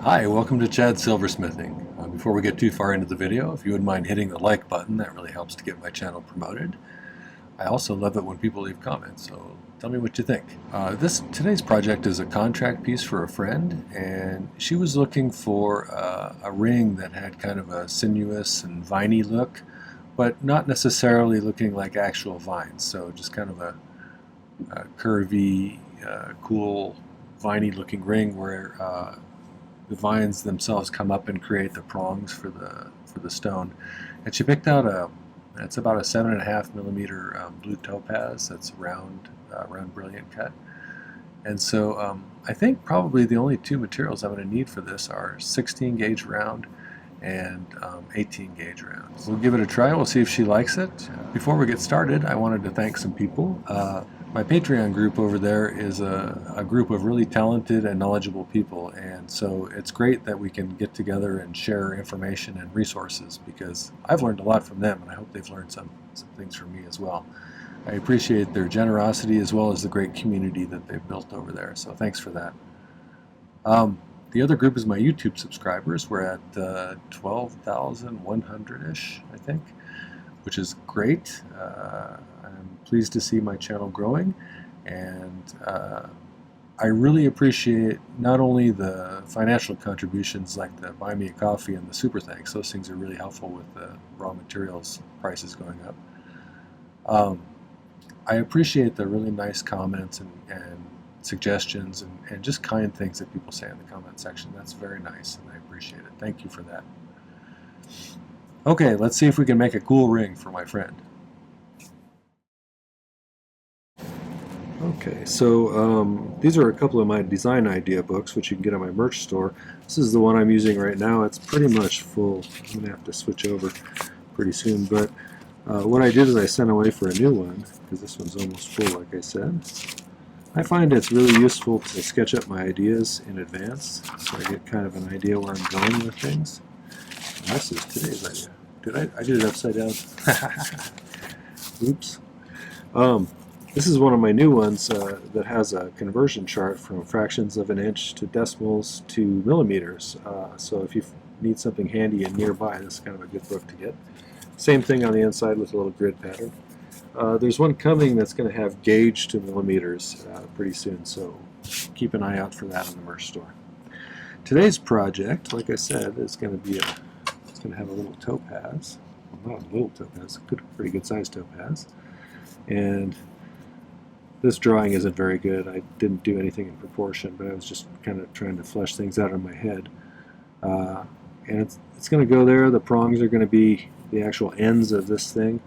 Hi, welcome to Chad's Silversmithing. Before we get too far into the video, if you wouldn't mind hitting the like button, that really helps to get my channel promoted. I also love it when people leave comments, so tell me what you think. Today's project is a contract piece for a friend, and she was looking for a ring that had kind of a sinuous and viney look, but not necessarily looking like actual vines, so just kind of a curvy, cool, viney looking ring where the vines themselves come up and create the prongs for the stone. And she picked out it's about a 7.5 millimeter Blue Topaz. That's round brilliant cut. And so I think probably the only two materials I'm going to need for this are 16 gauge round and 18 gauge rounds. We'll give it a try. We'll see if she likes it. Before we get started, I wanted to thank some people. My Patreon group over there is a group of really talented and knowledgeable people, and so it's great that we can get together and share information and resources, because I've learned a lot from them, and I hope they've learned some things from me as well. I appreciate their generosity as well as the great community that they've built over there, so thanks for that. The other group is my YouTube subscribers. We're at 12,100-ish, I think, which is great. I'm pleased to see my channel growing, and I really appreciate not only the financial contributions like the Buy Me a Coffee and the Super Thanks. Those things are really helpful with the raw materials prices going up. I appreciate the really nice comments and suggestions and just kind things that people say in the comment section. That's very nice, and I appreciate it. Thank you for that. Okay, let's see if we can make a cool ring for my friend. Okay, so these are a couple of my design idea books, which you can get on my merch store. This is the one I'm using right now. It's pretty much full. I'm going to have to switch over pretty soon, but what I did is I sent away for a new one, because this one's almost full, like I said. I find it's really useful to sketch up my ideas in advance, so I get kind of an idea where I'm going with things. And this is today's idea. I did it upside down. Oops. This is one of my new ones that has a conversion chart from fractions of an inch to decimals to millimeters. So if you need something handy and nearby, this is kind of a good book to get. Same thing on the inside with a little grid pattern. There's one coming that's going to have gauge to millimeters pretty soon, so keep an eye out for that in the merch store. Today's project, like I said, is going to be it's going to have a little topaz. Well, not a little topaz, pretty good sized topaz. And this drawing isn't very good. I didn't do anything in proportion, but I was just kind of trying to flesh things out in my head. And it's going to go there. The prongs are going to be the actual ends of this thing.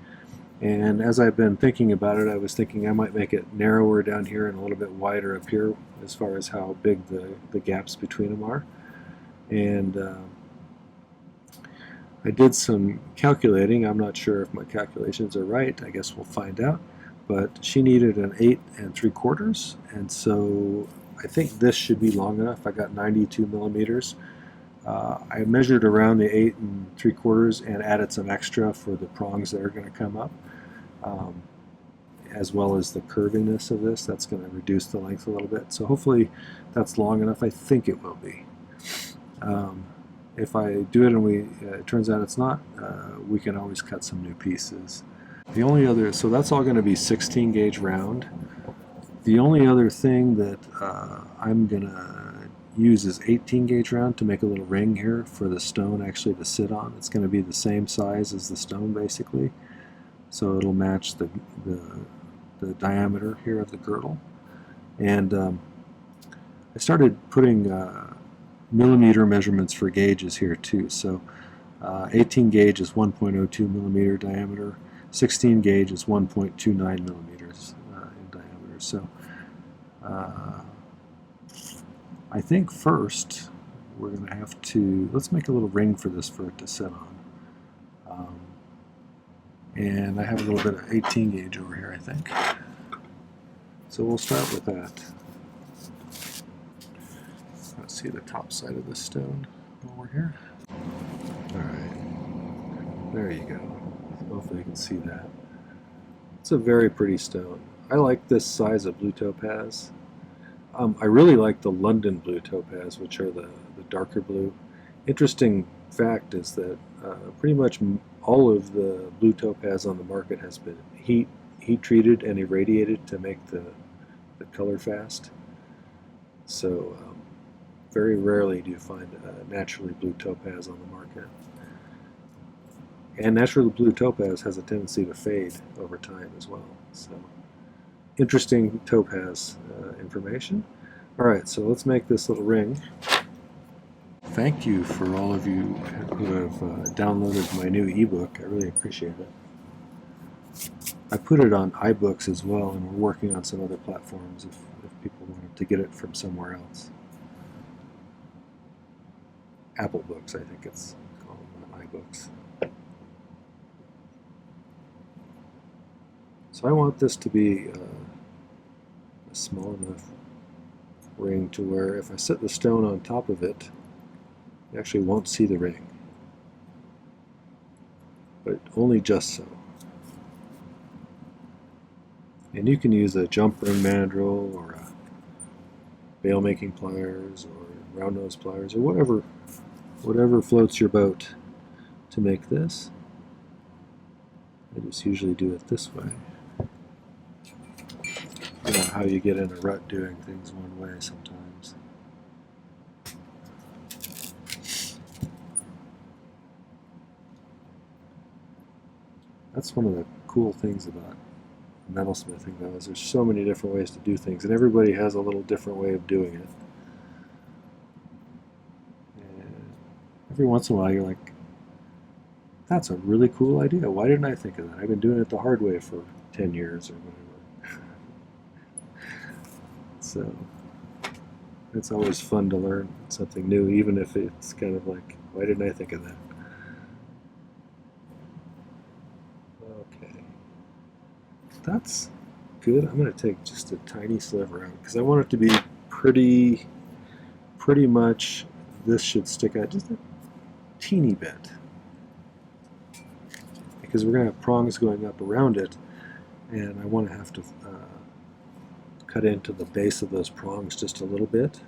And as I've been thinking about it, I was thinking I might make it narrower down here and a little bit wider up here as far as how big the gaps between them are. And I did some calculating. I'm not sure if my calculations are right. I guess we'll find out. But she needed an 8 3/4, and so I think this should be long enough. I got 92 millimeters. I measured around the 8 3/4 and added some extra for the prongs that are going to come up, as well as the curviness of this. That's going to reduce the length a little bit. So hopefully that's long enough. I think it will be. If I do it and it turns out it's not, we can always cut some new pieces. The only other, so that's all going to be 16 gauge round. The only other thing that I'm going to use is 18 gauge round to make a little ring here for the stone actually to sit on. It's going to be the same size as the stone basically, so it'll match the diameter here of the girdle. And I started putting millimeter measurements for gauges here too. So 18 gauge is 1.02 millimeter diameter. 16 gauge is 1.29 millimeters in diameter. So I think first we're going to have to, let's make a little ring for this for it to sit on. And I have a little bit of 18 gauge over here, I think. So we'll start with that. Let's see the top side of the stone over here. Alright, there you go. Hopefully you can see that. It's a very pretty stone. I like this size of Blue Topaz. I really like the London Blue Topaz, which are the darker blue. Interesting fact is that pretty much all of the blue topaz on the market has been heat treated and irradiated to make the color fast. So very rarely do you find naturally blue topaz on the market. And naturally blue topaz has a tendency to fade over time as well. So interesting topaz information. All right, so let's make this little ring. Thank you for all of you who have downloaded my new ebook. I really appreciate it. I put it on iBooks as well, and we're working on some other platforms if people wanted to get it from somewhere else. Apple Books, I think it's called, not iBooks. So I want this to be a small enough ring to where if I set the stone on top of it, you actually won't see the ring, but only just so. And you can use a jump ring mandrel or a bail making pliers or round nose pliers or whatever floats your boat to make this. I just usually do it this way. You know how you get in a rut doing things one way sometimes. That's one of the cool things about metalsmithing, though, is there's so many different ways to do things, and everybody has a little different way of doing it. And every once in a while you're like, that's a really cool idea. Why didn't I think of that? I've been doing it the hard way for 10 years or whatever. So it's always fun to learn something new, even if it's kind of like, why didn't I think of that? Okay. That's good. I'm going to take just a tiny sliver out because I want it to be pretty much, this should stick out just a teeny bit, because we're going to have prongs going up around it, and I want to have to cut into the base of those prongs just a little bit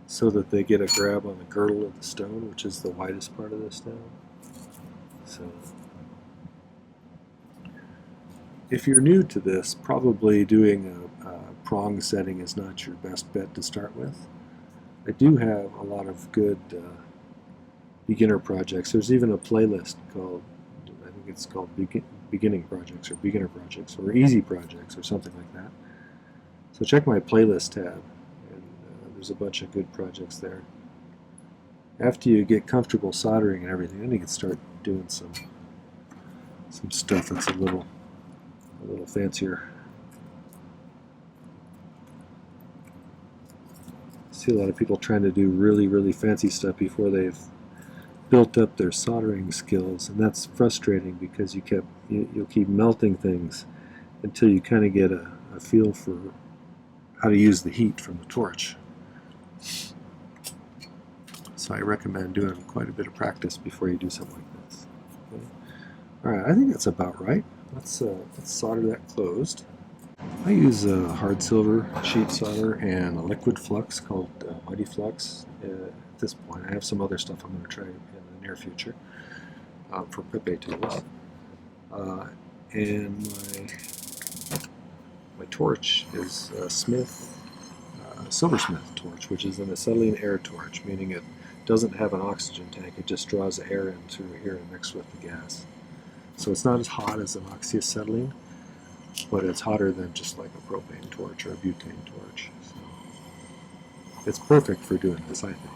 so that they get a grab on the girdle of the stone, which is the widest part of the stone. So if you're new to this, probably doing a prong setting is not your best bet to start with. I do have a lot of good beginner projects. There's even a playlist called, I think it's called beginning projects or beginner projects or easy projects or something like that. So check my playlist tab, and there's a bunch of good projects there. After you get comfortable soldering and everything, then you can start doing some stuff that's a little fancier. I see a lot of people trying to do really fancy stuff before they've built up their soldering skills, and that's frustrating because you'll keep melting things until you kind of get a feel for how to use the heat from the torch. So I recommend doing quite a bit of practice before you do something like this. Okay. All right, I think that's about right. Let's solder that closed. I use a hard silver sheet solder and a liquid flux called My-T-Flux. At this point, I have some other stuff I'm going to try in the near future for Pepe tools. And my torch is a Silversmith torch, which is an acetylene air torch, meaning it doesn't have an oxygen tank. It just draws air in through here and mixed with the gas. So it's not as hot as an oxyacetylene, but it's hotter than just like a propane torch or a butane torch. So it's perfect for doing this, I think.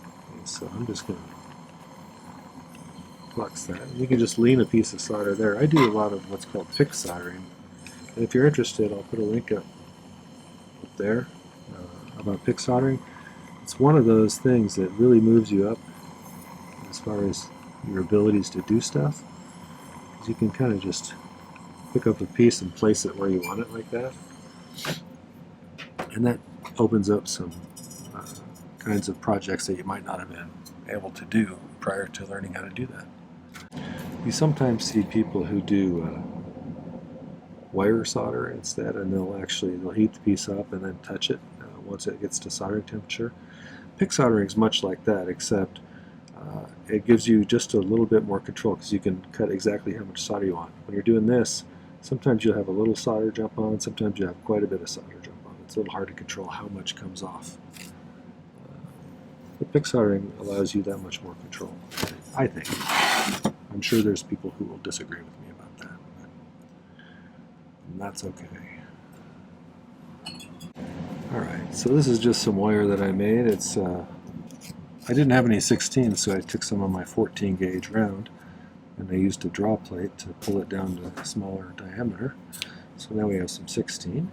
Okay, so I'm just going to flux that. You can just lean a piece of solder there. I do a lot of what's called pick soldering. And if you're interested, I'll put a link up there about pick soldering. It's one of those things that really moves you up as far as your abilities to do stuff. Because you can kind of just pick up a piece and place it where you want it like that. And that opens up some kinds of projects that you might not have been able to do prior to learning how to do that. You sometimes see people who do wire solder instead, and they'll heat the piece up and then touch it once it gets to soldering temperature. PIC soldering is much like that, except it gives you just a little bit more control because you can cut exactly how much solder you want. When you're doing this, sometimes you'll have a little solder jump on, sometimes you have quite a bit of solder jump on. It's a little hard to control how much comes off. But PIC soldering allows you that much more control, I think. I'm sure there's people who will disagree with me about that, and that's okay. Alright, so this is just some wire that I made. It's I didn't have any 16s, so I took some of my 14 gauge round and I used a draw plate to pull it down to a smaller diameter. So now we have some 16.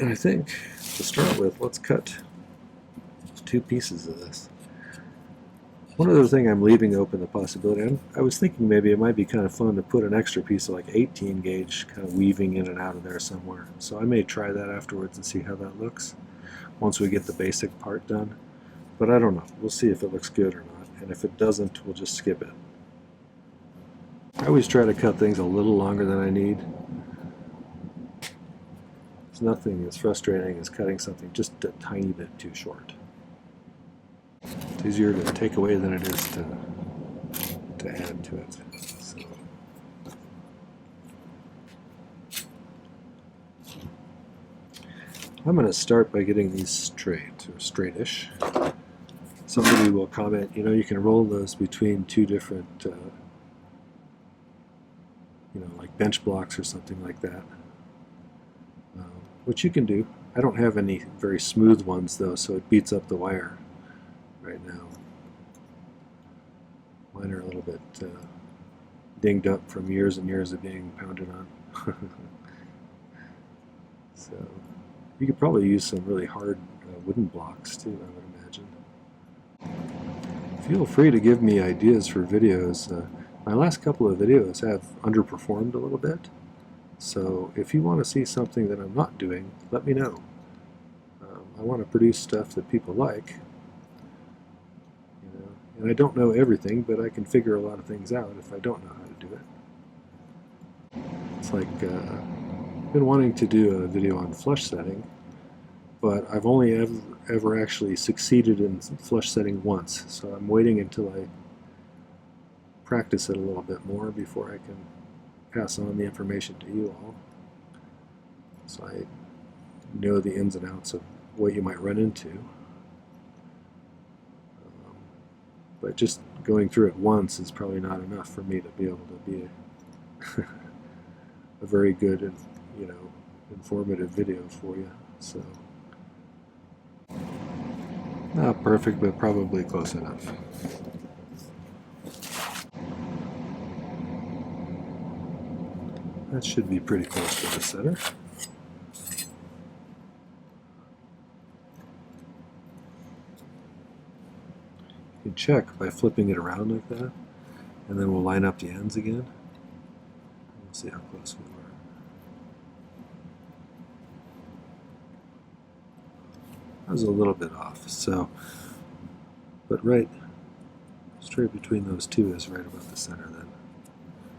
And I think, to start with, let's cut 2 pieces of this. One other thing I'm leaving open the possibility, I was thinking maybe it might be kind of fun to put an extra piece of like 18 gauge kind of weaving in and out of there somewhere. So I may try that afterwards and see how that looks once we get the basic part done. But I don't know. We'll see if it looks good or not. And if it doesn't, we'll just skip it. I always try to cut things a little longer than I need. There's nothing as frustrating as cutting something just a tiny bit too short. It's easier to take away than it is to add to it. So. I'm going to start by getting these straight, or straightish. Somebody will comment, you know, you can roll those between 2 different, you know, like bench blocks or something like that. Which you can do. I don't have any very smooth ones though, so it beats up the wire right now. Mine are a little bit dinged up from years and years of being pounded on. So you could probably use some really hard wooden blocks too, I would imagine. Feel free to give me ideas for videos. My last couple of videos have underperformed a little bit. So if you want to see something that I'm not doing, let me know. I want to produce stuff that people like. You know, and I don't know everything, but I can figure a lot of things out if I don't know how to do it. It's like I've been wanting to do a video on flush setting, but I've only ever actually succeeded in flush setting once. So I'm waiting until I practice it a little bit more before I can pass on the information to you all, so I know the ins and outs of what you might run into. But just going through it once is probably not enough for me to be able to be a very good and, you know, informative video for you. So not perfect, but probably close enough. That should be pretty close to the center. You can check by flipping it around like that, and then we'll line up the ends again. We'll see how close we were. That was a little bit off, so, but right straight between those two is right about the center then.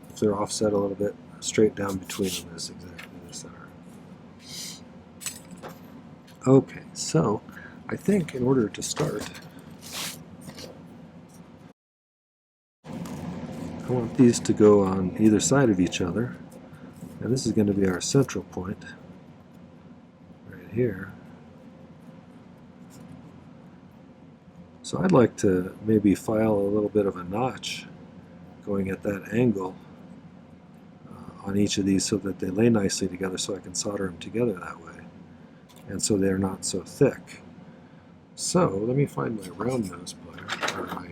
If they're offset a little bit, straight down between them is exactly the center. Okay, so I think in order to start, I want these to go on either side of each other, and this is going to be our central point right here. So I'd like to maybe file a little bit of a notch going at that angle on each of these so that they lay nicely together, so I can solder them together that way, and so they're not so thick. So let me find my round nose plier, or my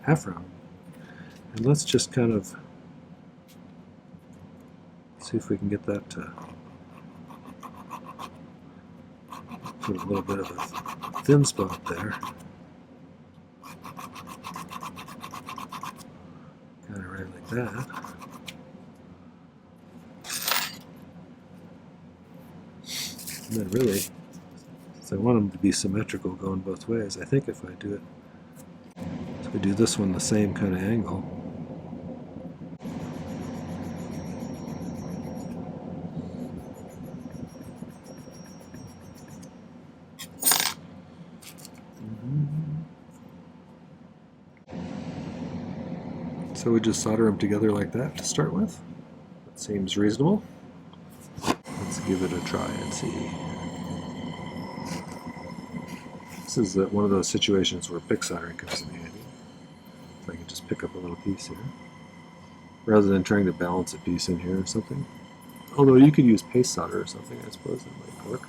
half round, and let's just kind of see if we can get that to put a little bit of a thin spot there. Kind of right like that. And then really, since I want them to be symmetrical going both ways, I think if I do it, if I do this one the same kind of angle, So we just solder them together like that to start with. That seems reasonable. Let's give it a try and see. This is one of those situations where pick soldering comes in handy. So I can just pick up a little piece here, rather than trying to balance a piece in here or something. Although you could use paste solder or something, I suppose that might work.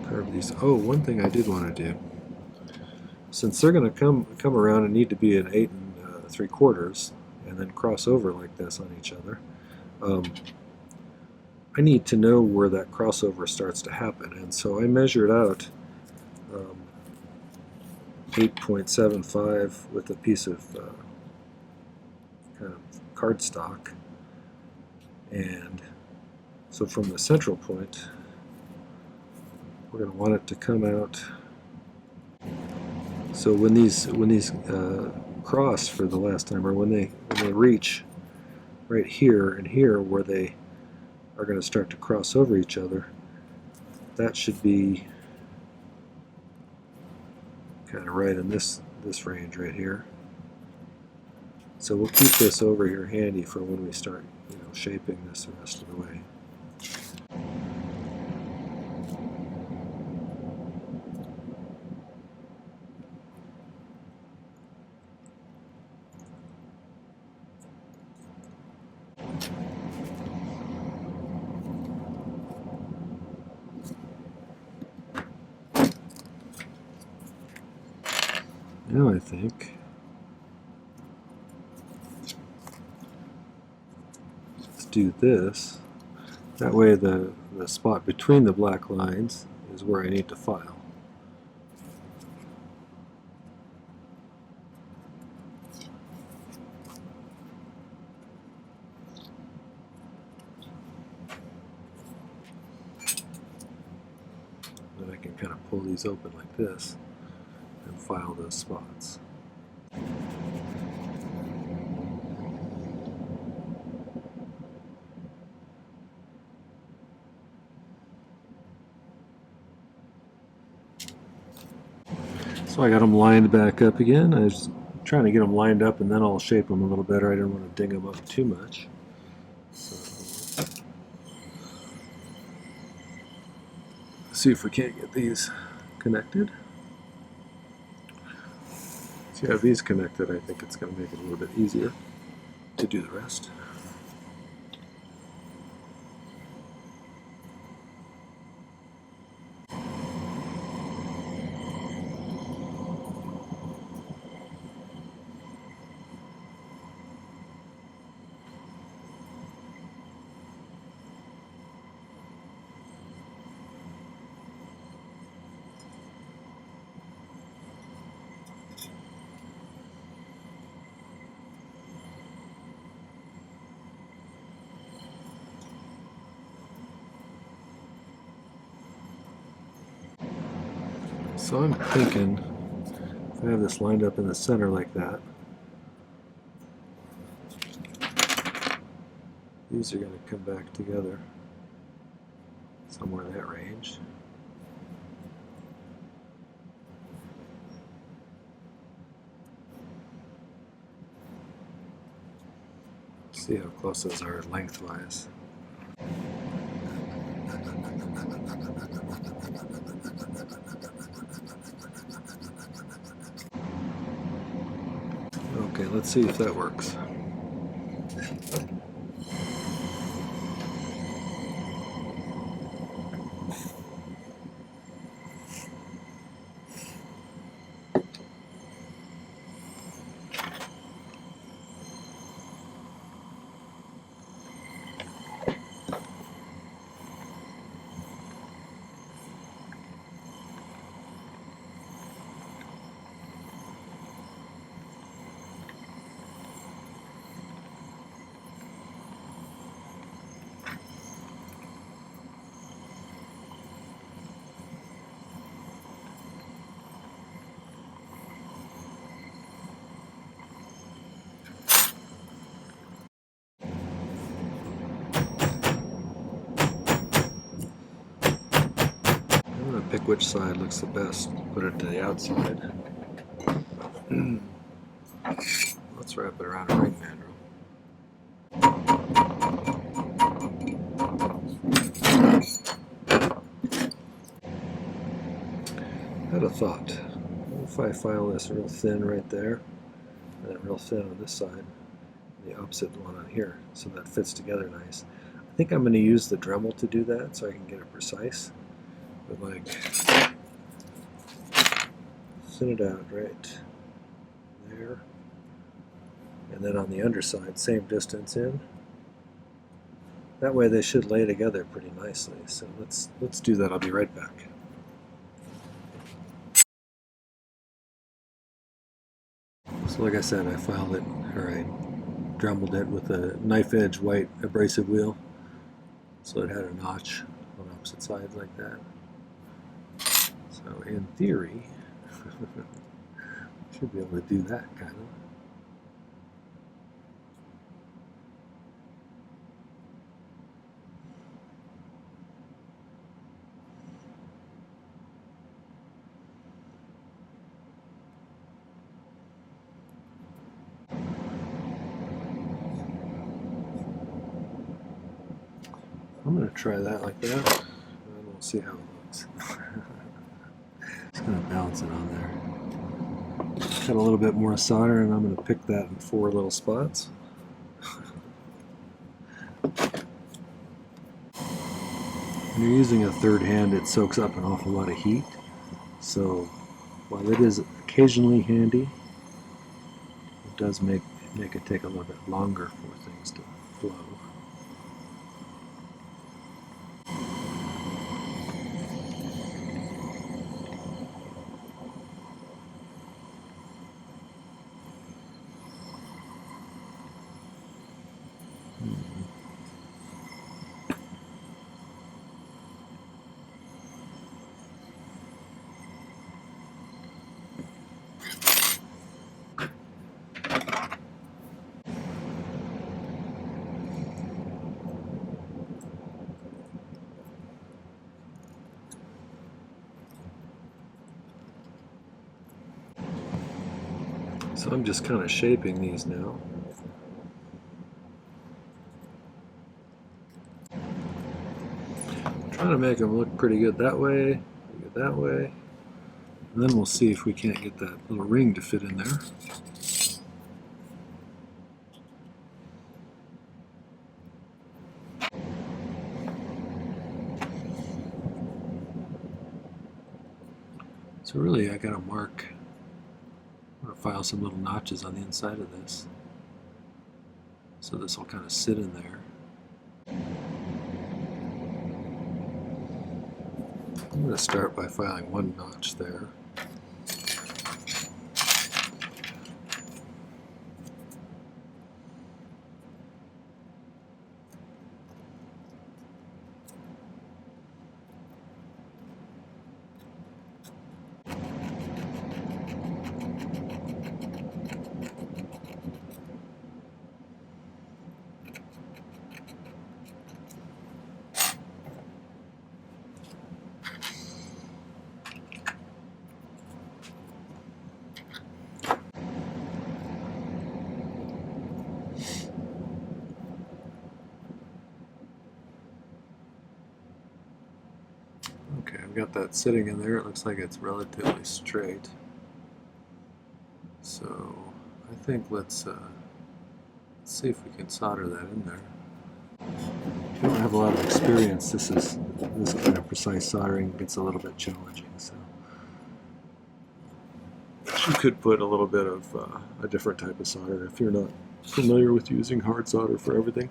Curve these. Oh, one thing I did want to do, since they're going to come around and need to be an 8 3/4 and then cross over like this on each other, I need to know where that crossover starts to happen, and so I measured out 8.75 with a piece of kind of cardstock, and so from the central point we're going to want it to come out. So when these cross for the last time, or when they reach right here and here where they are going to start to cross over each other, that should be kind of right in this range right here. So we'll keep this over here handy for when we start, shaping this the rest of the way. Now I think let's do this. That way the spot between the black lines is where I need to file. Then I can kind of pull these open like this and file those spots. So I got them lined back up again. I was trying to get them lined up and then I'll shape them a little better. I didn't want to ding them up too much. So see if we can't get these connected. So you have these connected, I think it's going to make it a little bit easier to do the rest. So I'm thinking, if I have this lined up in the center like that, these are going to come back together somewhere in that range. See how close those are lengthwise. Okay, let's see if that works. pick which side looks the best, put it to the outside. Let's wrap it around a ring mandrel. I had a thought. What if I file this real thin right there, and then real thin on this side, and the opposite one on here, so that fits together nice. I think I'm going to use the Dremel to do that so I can get it precise. But like, thin it out right there, and then on the underside, same distance in. That way they should lay together pretty nicely. So let's do that. I'll be right back. So like I said, I filed it, or I dremeled it with a knife edge white abrasive wheel, so it had a notch on opposite sides like that. So in theory, should be able to do that kind of. I'm going to try that like that, and we'll see how it looks. Just going to balance it on there. Got a little bit more solder, and I'm going to pick that in 4 little spots. When you're using a third hand, it soaks up an awful lot of heat. So while it is occasionally handy, it does make it take a little bit longer for things to flow. So I'm just kind of shaping these now. Trying to make them look pretty good that way, that way. And then we'll see if we can't get that little ring to fit in there. So really I gotta mark, I'm gonna file some little notches on the inside of this. So this will kind of sit in there. I'm going to start by filing 1 notch there. Okay, I've got that sitting in there. It looks like it's relatively straight. So I think let's see if we can solder that in there. If you don't have a lot of experience, this kind of precise soldering gets a little bit challenging. So you could put a little bit of a different type of solder if you're not familiar with using hard solder for everything.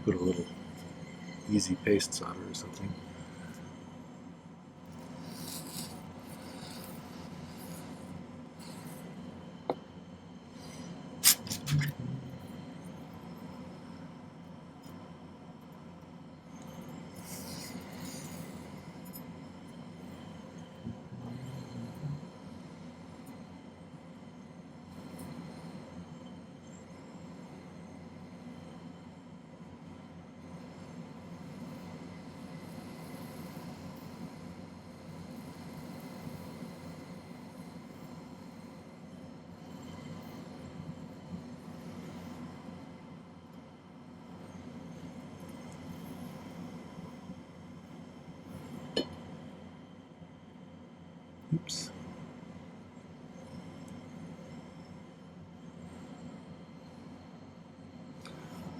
Put a little easy paste solder or something.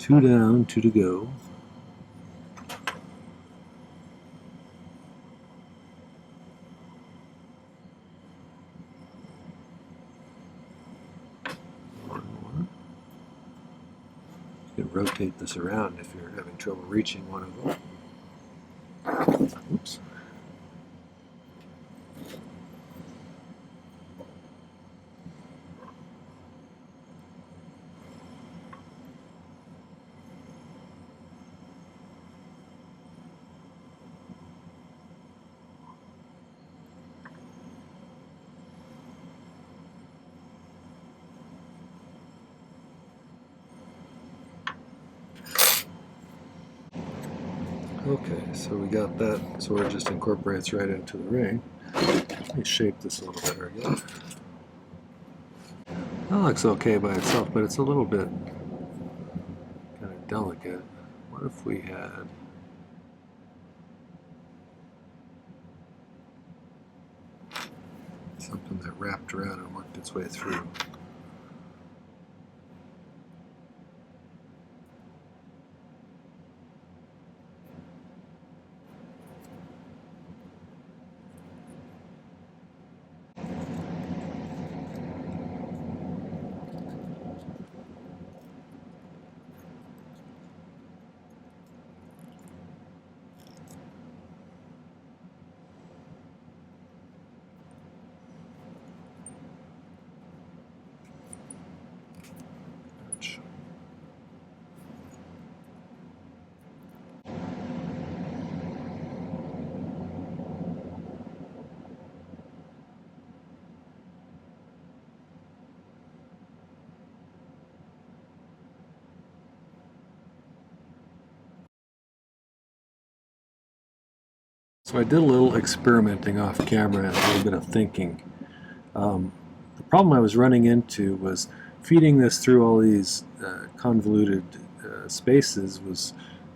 2 down, 2 to go. You can rotate this around if you're having trouble reaching one of them. Oops. Okay, so we got that sort of just incorporates right into the ring. Let me shape this a little better again. That looks okay by itself, but it's a little bit kind of delicate. What if we had something that wrapped around and worked its way through? So I did a little experimenting off camera and a little bit of thinking. The problem I was running into was feeding this through all these convoluted spaces was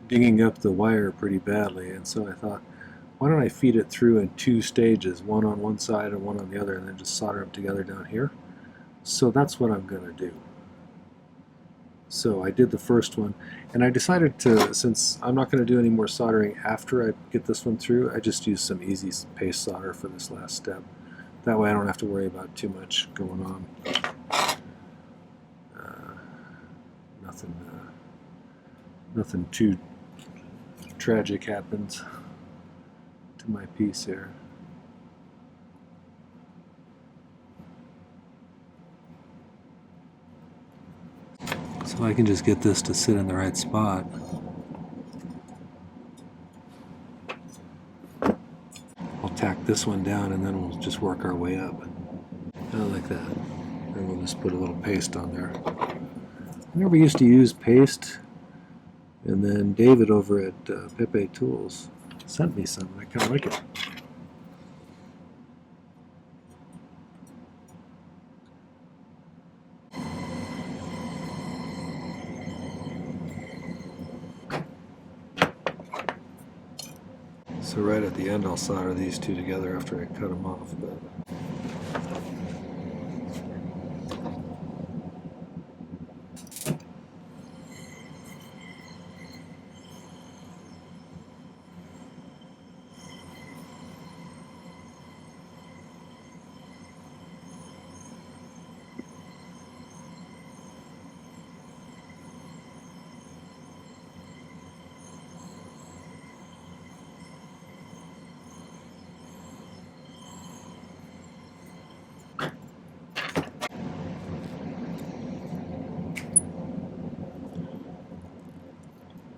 dinging up the wire pretty badly, and so I thought, why don't I feed it through in 2 stages, one on one side and one on the other, and then just solder them together down here. So that's what I'm going to do. So I did the first one, and I decided to, since I'm not going to do any more soldering after I get this one through, I just use some easy paste solder for this last step. That way I don't have to worry about too much going on. Nothing too tragic happens to my piece here. So I can just get this to sit in the right spot. I'll tack this one down and then we'll just work our way up. Like that. And we'll just put a little paste on there. I never used to use paste, and then David over at Pepe Tools sent me some, and I kind of like it. So right at the end I'll solder these two together after I cut them off. But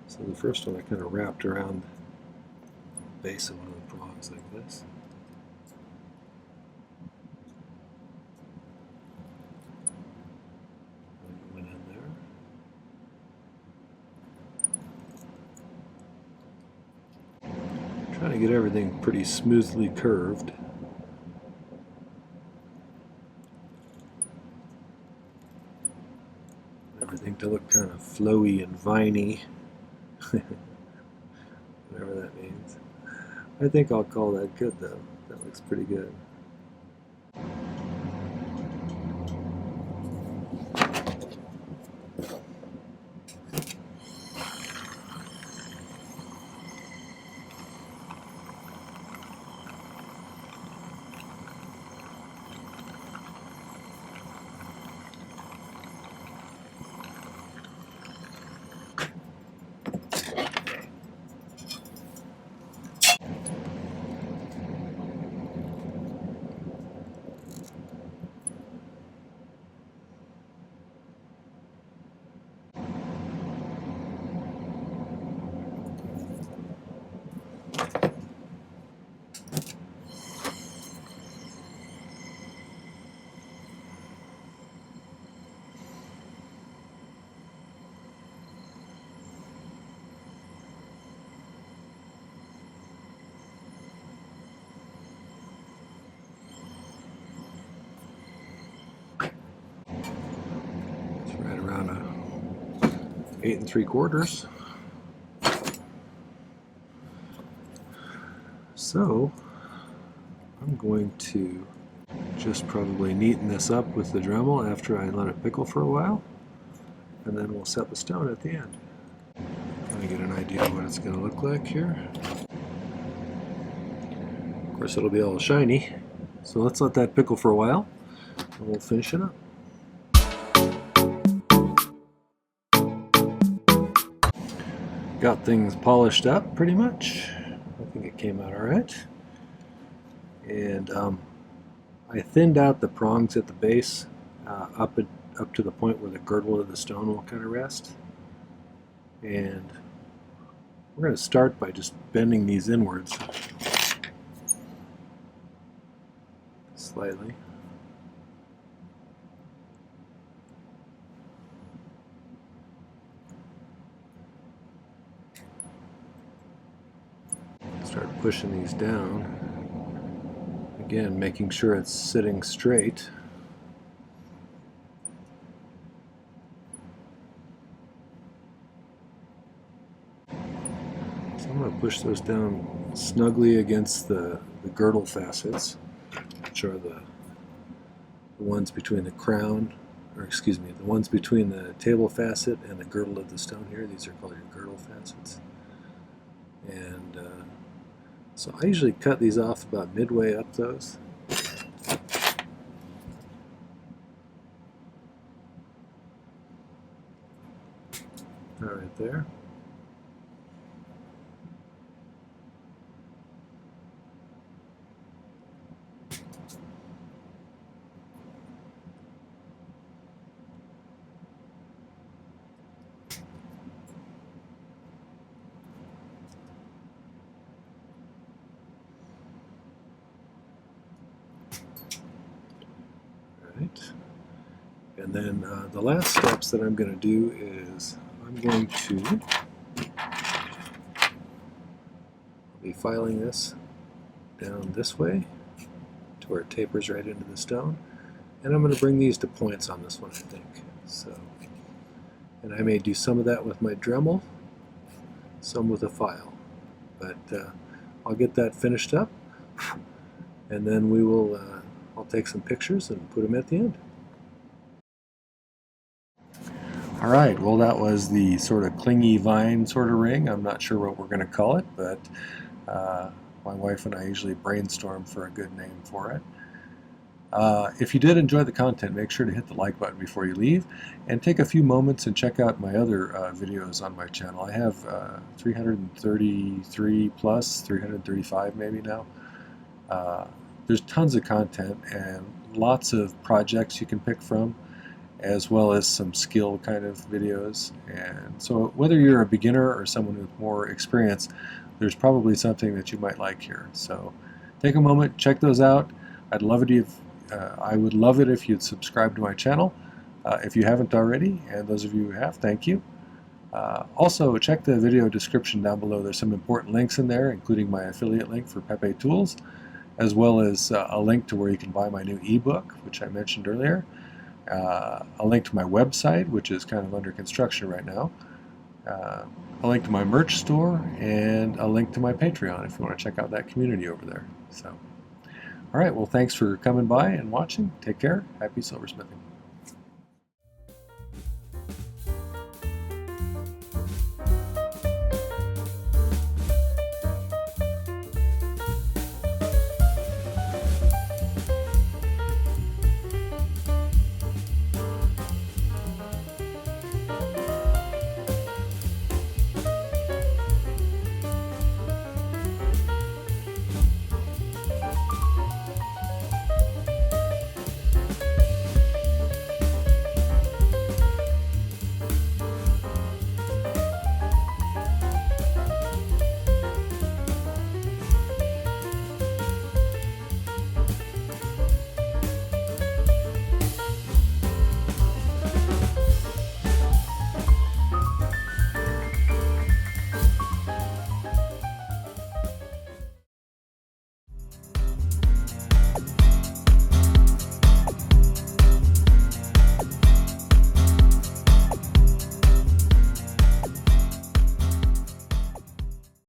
so the first one I kind of wrapped around the base of one of the prongs like this. And went in there. Trying to get everything pretty smoothly curved. Everything to look kind of flowy and viney. Whatever that means. I think I'll call that good though. That looks pretty good. 8 3/4. So I'm going to just probably neaten this up with the Dremel after I let it pickle for a while, and then we'll set the stone at the end. Kind of get an idea of what it's going to look like here. Of course, it'll be all shiny, so let's let that pickle for a while, and we'll finish it up. Got things polished up pretty much. I think it came out all right. And I thinned out the prongs at the base up to the point where the girdle of the stone will kind of rest. And we're going to start by just bending these inwards slightly. Start pushing these down. Again, making sure it's sitting straight. So I'm going to push those down snugly against the girdle facets, which are the ones between the crown, or excuse me, the ones between the table facet and the girdle of the stone here. These are called your girdle facets. And so I usually cut these off about midway up those. All right there. And then the last steps that I'm going to do is I'm going to be filing this down this way to where it tapers right into the stone. And I'm going to bring these to points on this one, I think. So, and I may do some of that with my Dremel, some with a file. But I'll get that finished up, and then we will I'll take some pictures and put them at the end. Alright, well that was the sort of clingy vine sort of ring. I'm not sure what we're going to call it, but my wife and I usually brainstorm for a good name for it. If you did enjoy the content, make sure to hit the like button before you leave, and take a few moments and check out my other videos on my channel. I have 333 plus, 335 maybe now. There's tons of content and lots of projects you can pick from, as well as some skill kind of videos. And so whether you're a beginner or someone with more experience, there's probably something that you might like here. So take a moment, check those out. I'd love it if I would love it if you'd subscribe to my channel if you haven't already, and those of you who have, thank you. Also, check the video description down below. There's some important links in there, including my affiliate link for Pepe Tools, as well as a link to where you can buy my new ebook, which I mentioned earlier, a link to my website, which is kind of under construction right now, a link to my merch store, and a link to my Patreon if you want to check out that community over there. So, all right, well, thanks for coming by and watching. Take care. Happy silversmithing.